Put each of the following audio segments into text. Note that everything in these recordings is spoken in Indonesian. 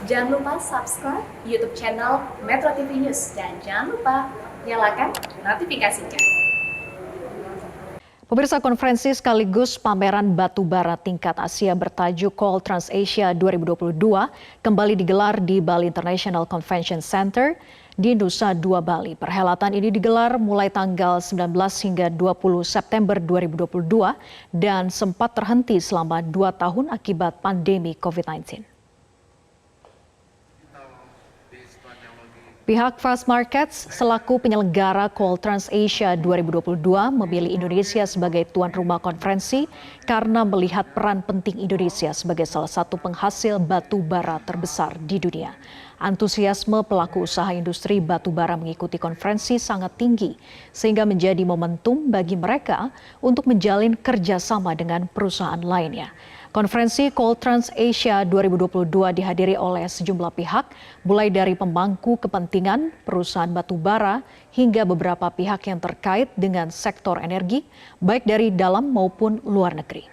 Jangan lupa subscribe YouTube channel Metro TV News dan jangan lupa nyalakan notifikasinya. Pemirsa, konferensi sekaligus pameran batu bara tingkat Asia bertajuk Call Trans Asia 2022 kembali digelar di Bali International Convention Center di Nusa Dua Bali. Perhelatan ini digelar mulai tanggal 19 hingga 20 September 2022 dan sempat terhenti selama 2 tahun akibat pandemi COVID-19. Pihak Fast Markets selaku penyelenggara Call Trans Asia 2022 memilih Indonesia sebagai tuan rumah konferensi karena melihat peran penting Indonesia sebagai salah satu penghasil batu bara terbesar di dunia. Antusiasme pelaku usaha industri batu bara mengikuti konferensi sangat tinggi sehingga menjadi momentum bagi mereka untuk menjalin kerjasama dengan perusahaan lainnya. Konferensi Call Trans Asia 2022 dihadiri oleh sejumlah pihak, mulai dari pemangku kepentingan, perusahaan batu bara, hingga beberapa pihak yang terkait dengan sektor energi, baik dari dalam maupun luar negeri.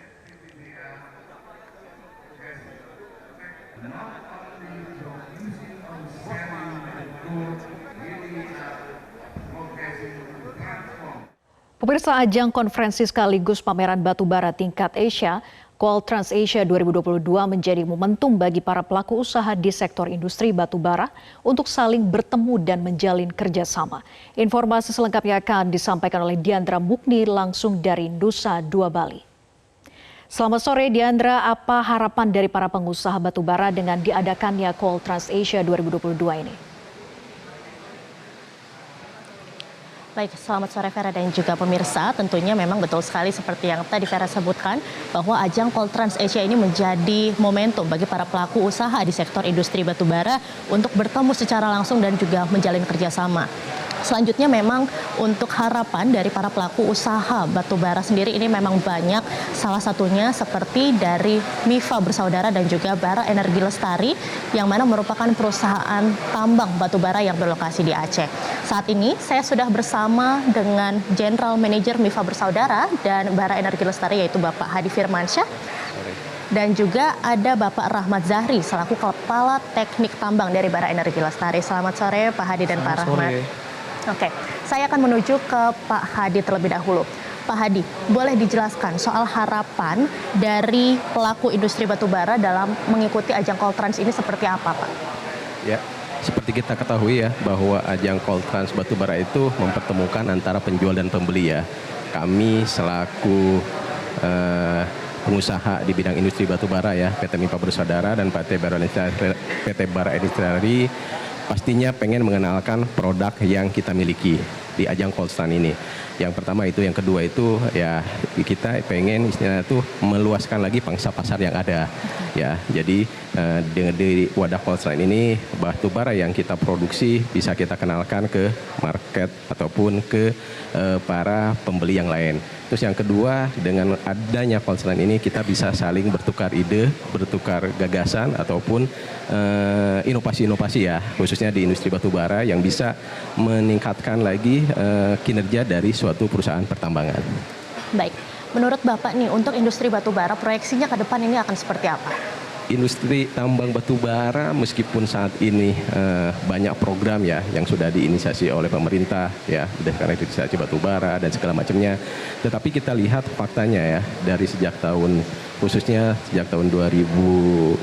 Pemirsa, ajang konferensi sekaligus pameran batu bara tingkat Asia Call Trans Asia 2022 menjadi momentum bagi para pelaku usaha di sektor industri batu bara untuk saling bertemu dan menjalin kerjasama. Informasi selengkapnya akan disampaikan oleh Diandra Mukni langsung dari Nusa Dua Bali. Selamat sore Diandra, apa harapan dari para pengusaha batu bara dengan diadakannya Call Trans Asia 2022 ini? Baik, selamat sore Vera dan juga pemirsa. Tentunya memang betul sekali seperti yang tadi Vera sebutkan bahwa ajang Call Trans Asia ini menjadi momentum bagi para pelaku usaha di sektor industri batubara untuk bertemu secara langsung dan juga menjalin kerjasama. Selanjutnya memang untuk harapan dari para pelaku usaha batubara sendiri ini memang banyak, salah satunya seperti dari MIFA Bersaudara dan juga Bara Energi Lestari yang mana merupakan perusahaan tambang batubara yang berlokasi di Aceh. Saat ini saya sudah bersama dengan General Manager MIFA Bersaudara dan Bara Energi Lestari yaitu Bapak Hadi Firmansyah. Dan juga ada Bapak Rahmat Zahri selaku Kepala Teknik Tambang dari Bara Energi Lestari. Selamat sore Pak Hadi dan Pak Rahmat. Oke, saya akan menuju ke Pak Hadi terlebih dahulu. Pak Hadi, boleh dijelaskan soal harapan dari pelaku industri batubara dalam mengikuti ajang Call Trans ini seperti apa, Pak? Ya, seperti kita ketahui ya bahwa ajang Call Trans batubara itu mempertemukan antara penjual dan pembeli ya. Kami selaku pengusaha di bidang industri batubara ya, PT MIFA Bersaudara dan PT Bara Energi pastinya pengen mengenalkan produk yang kita miliki di ajang Call Trans ini. Yang pertama itu, yang kedua itu ya kita pengen istilahnya itu meluaskan lagi pangsa pasar yang ada ya. Jadi dengan di wadah Call Trans ini batu bara yang kita produksi bisa kita kenalkan ke market ataupun ke para pembeli yang lain. Terus yang kedua, dengan adanya Call Trans ini kita bisa saling bertukar ide, bertukar gagasan ataupun inovasi-inovasi ya, khususnya di industri batubara yang bisa meningkatkan lagi kinerja dari suatu perusahaan pertambangan. Baik, menurut Bapak nih untuk industri batubara proyeksinya ke depan ini akan seperti apa? Industri tambang batubara meskipun saat ini banyak program ya yang sudah diinisiasi oleh pemerintah ya berdasarkan registrasi batubara dan segala macamnya, tetapi kita lihat faktanya ya dari sejak tahun khususnya sejak tahun 2021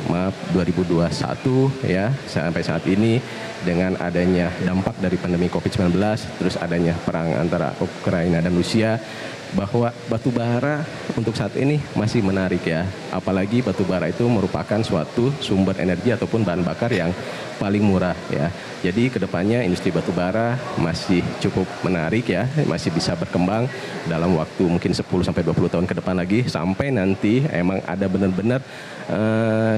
ya sampai saat ini dengan adanya dampak dari pandemi COVID-19 terus adanya perang antara Ukraina dan Rusia, bahwa batubara untuk saat ini masih menarik ya, apalagi batubara itu merupakan suatu sumber energi ataupun bahan bakar yang paling murah ya. Jadi kedepannya industri batubara masih cukup menarik ya, masih bisa berkembang dalam waktu mungkin 10-20 tahun ke depan lagi sampai nanti emang ada benar-benar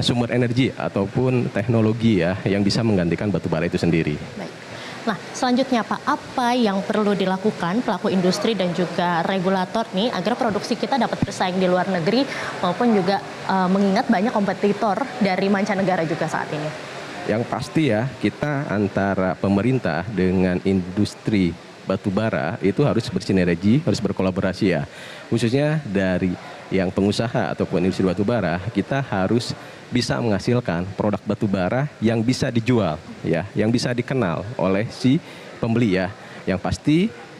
sumber energi ataupun teknologi ya yang bisa menggantikan batubara itu sendiri. Baik. Nah, selanjutnya Pak, apa yang perlu dilakukan pelaku industri dan juga regulator nih agar produksi kita dapat bersaing di luar negeri maupun juga mengingat banyak kompetitor dari mancanegara juga saat ini? Yang pasti ya, kita antara pemerintah dengan industri batubara itu harus bersinergi, harus berkolaborasi ya. Khususnya dari yang pengusaha ataupun industri batubara, kita harus bisa menghasilkan produk batubara yang bisa dijual, ya, yang bisa dikenal oleh si pembeli ya. Yang pasti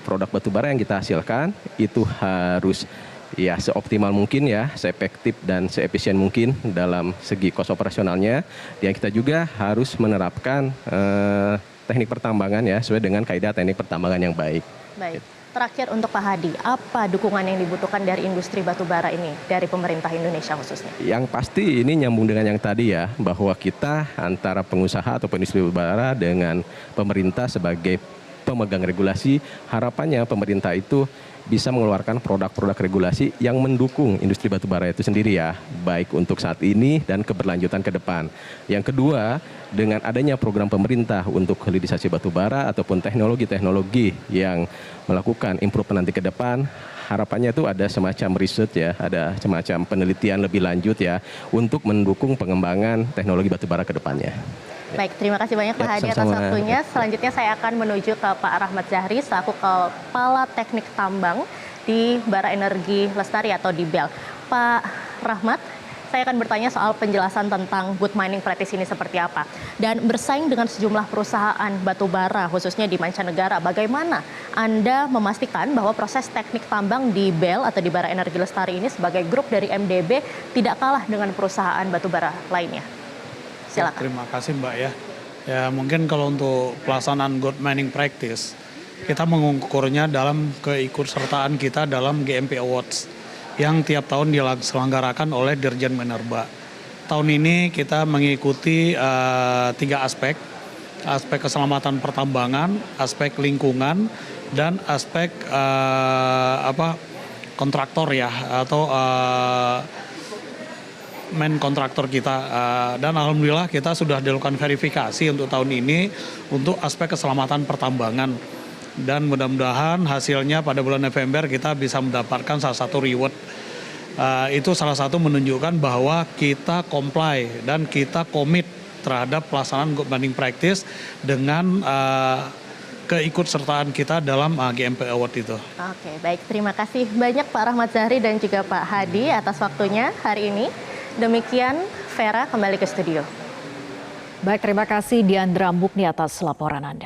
produk batubara yang kita hasilkan itu harus ya seoptimal mungkin ya, seefektif dan seefisien mungkin dalam segi kos operasionalnya. Yang kita juga harus menerapkan teknik pertambangan ya sesuai dengan kaidah teknik pertambangan yang baik. Baik. Terakhir untuk Pak Hadi, apa dukungan yang dibutuhkan dari industri batubara ini dari pemerintah Indonesia khususnya? Yang pasti ini nyambung dengan yang tadi ya, bahwa kita antara pengusaha atau industri batubara dengan pemerintah sebagai pemegang regulasi, harapannya pemerintah itu bisa mengeluarkan produk-produk regulasi yang mendukung industri batubara itu sendiri ya, baik untuk saat ini dan keberlanjutan ke depan. Yang kedua, dengan adanya program pemerintah untuk hilirisasi batubara ataupun teknologi-teknologi yang melakukan improvement nanti ke depan, harapannya itu ada semacam riset ya, ada semacam penelitian lebih lanjut ya, untuk mendukung pengembangan teknologi batubara ke depannya. Baik, terima kasih banyak Pak Hadi atas waktunya. Selanjutnya saya akan menuju ke Pak Rahmat Zahri selaku Kepala Teknik Tambang di Bara Energi Lestari atau di BEL. Pak Rahmat, saya akan bertanya soal penjelasan tentang good mining practice ini seperti apa. Dan bersaing dengan sejumlah perusahaan batubara khususnya di mancanegara, bagaimana Anda memastikan bahwa proses teknik tambang di BEL atau di Bara Energi Lestari ini sebagai grup dari MDB tidak kalah dengan perusahaan batubara lainnya? Silakan. Terima kasih Mbak ya. Ya mungkin kalau untuk pelaksanaan good mining practice, kita mengukurnya dalam keikutsertaan kita dalam GMP Awards yang tiap tahun diselenggarakan oleh Dirjen Minerba. Tahun ini kita mengikuti 3 aspek keselamatan pertambangan, aspek lingkungan, dan aspek kontraktor ya, atau main kontraktor kita, dan alhamdulillah kita sudah dilakukan verifikasi untuk tahun ini untuk aspek keselamatan pertambangan, dan mudah-mudahan hasilnya pada bulan November kita bisa mendapatkan salah satu reward. Itu salah satu menunjukkan bahwa kita comply dan kita komit terhadap pelaksanaan good mining practice dengan keikutsertaan kita dalam GMP Award itu. Oke, baik, terima kasih banyak Pak Rahmat Zahri dan juga Pak Hadi atas waktunya hari ini. Demikian, Vera kembali ke studio. Baik, terima kasih Diandra Mukni atas laporan Anda.